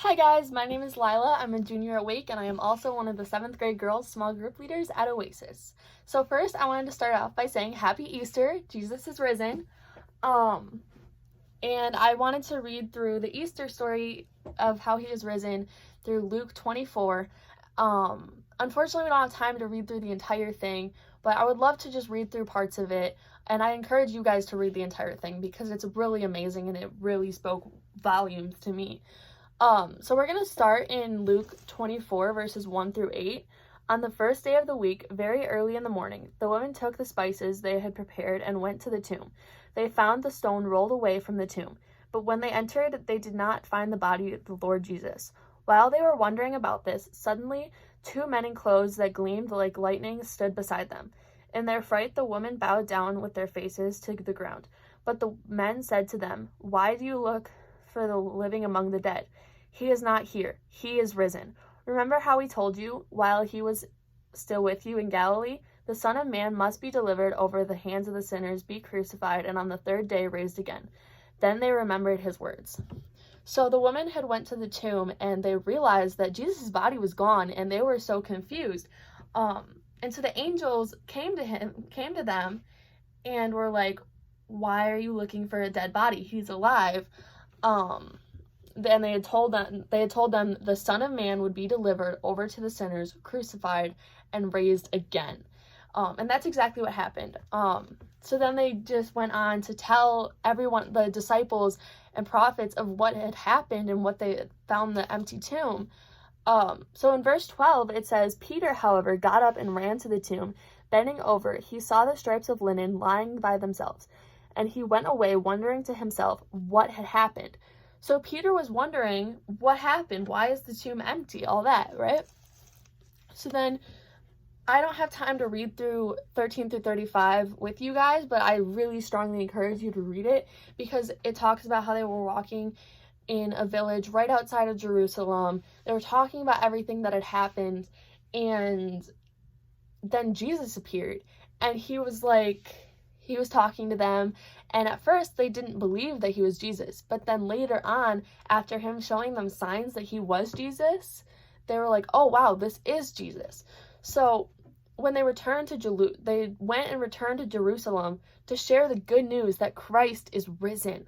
Hi guys, my name is Lyla. I'm a junior at Wake and I am also one of the 7th grade girls small group leaders at Oasis. So first I wanted to start off by saying Happy Easter, Jesus is risen. And I wanted to read through the Easter story of how he is risen through Luke 24. Unfortunately we don't have time to read through the entire thing, but I would love to just read through parts of it, and I encourage you guys to read the entire thing because it's really amazing and it really spoke volumes to me. So we're going to start in Luke 24, verses 1 through 8. On the first day of the week, very early in the morning, the women took the spices they had prepared and went to the tomb. They found the stone rolled away from the tomb, but when they entered, they did not find the body of the Lord Jesus. While they were wondering about this, suddenly 2 men in clothes that gleamed like lightning stood beside them. In their fright, the women bowed down with their faces to the ground. But the men said to them, "Why do you look for the living among the dead? He is not here. He is risen. Remember how he told you while he was still with you in Galilee? The Son of Man must be delivered over the hands of the sinners, be crucified, and on the 3rd day raised again." Then they remembered his words. So the women had went to the tomb and they realized that Jesus' body was gone, and they were so confused. And so the angels came to them and were like, "Why are you looking for a dead body? He's alive." And they had told them the Son of Man would be delivered over to the sinners, crucified, and raised again. And that's exactly what happened. So then they just went on to tell everyone, the disciples and prophets, of what had happened and what they had found the empty tomb. So in verse 12, it says, "Peter, however, got up and ran to the tomb. Bending over, he saw the stripes of linen lying by themselves, and he went away wondering to himself what had happened." So Peter was wondering what happened. Why is the tomb empty? All that, right? So then I don't have time to read through 13 through 35 with you guys, but I really strongly encourage you to read it because it talks about how they were walking in a village right outside of Jerusalem. They were talking about everything that had happened, and then Jesus appeared, and he was talking to them, and at first they didn't believe that he was Jesus, but then later on, after him showing them signs that he was Jesus, they were like, "Oh wow, this is Jesus." So when they went and returned to Jerusalem to share the good news that Christ is risen.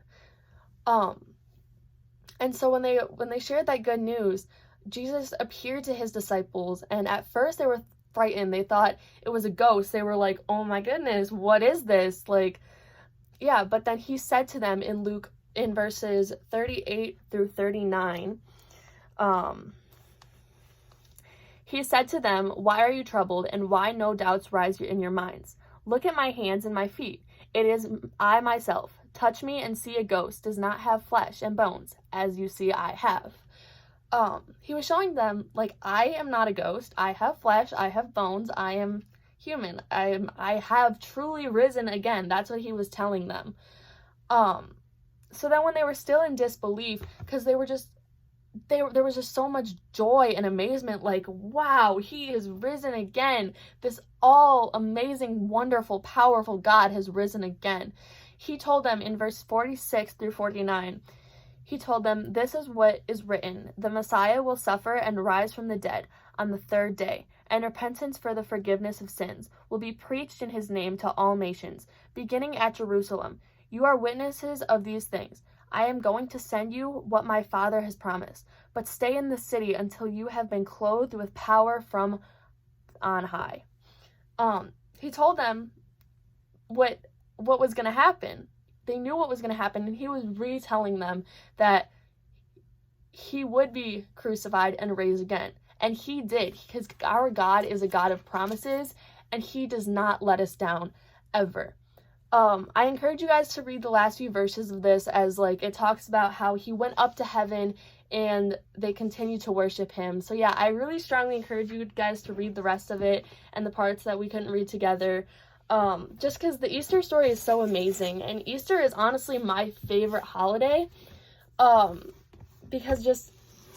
And so when they shared that good news, Jesus appeared to his disciples, and at first they were frightened. They thought it was a ghost. They were like, "Oh my goodness, what is this?" But then he said to them in Luke, in verses 38 through 39, he said to them, "Why are you troubled, and why no doubts rise in your minds? Look at my hands and my feet. It is I myself. Touch me and see. A ghost does not have flesh and bones, as you see I have." He was showing them, like, I am not a ghost. I have flesh. I have bones. I am human. I have truly risen again. That's what he was telling them. So then when they were still in disbelief, because there was just so much joy and amazement, like, wow, he is risen again. This all amazing, wonderful, powerful God has risen again. He told them in verse 46 through 49, he told them, "This is what is written. The Messiah will suffer and rise from the dead on the 3rd day, and repentance for the forgiveness of sins will be preached in his name to all nations, beginning at Jerusalem. You are witnesses of these things. I am going to send you what my Father has promised, but stay in the city until you have been clothed with power from on high." He told them what was going to happen. They knew what was going to happen, and he was retelling them that he would be crucified and raised again. And he did, because our God is a God of promises, and he does not let us down ever. I encourage you guys to read the last few verses of this, as it talks about how he went up to heaven and they continue to worship him. So yeah, I really strongly encourage you guys to read the rest of it and the parts that we couldn't read together. Just because the Easter story is so amazing, and Easter is honestly my favorite holiday, because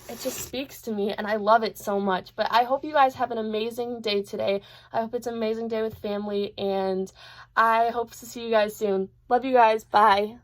it just speaks to me, and I love it so much. But I hope you guys have an amazing day today. I hope it's an amazing day with family, and I hope to see you guys soon. Love you guys. Bye.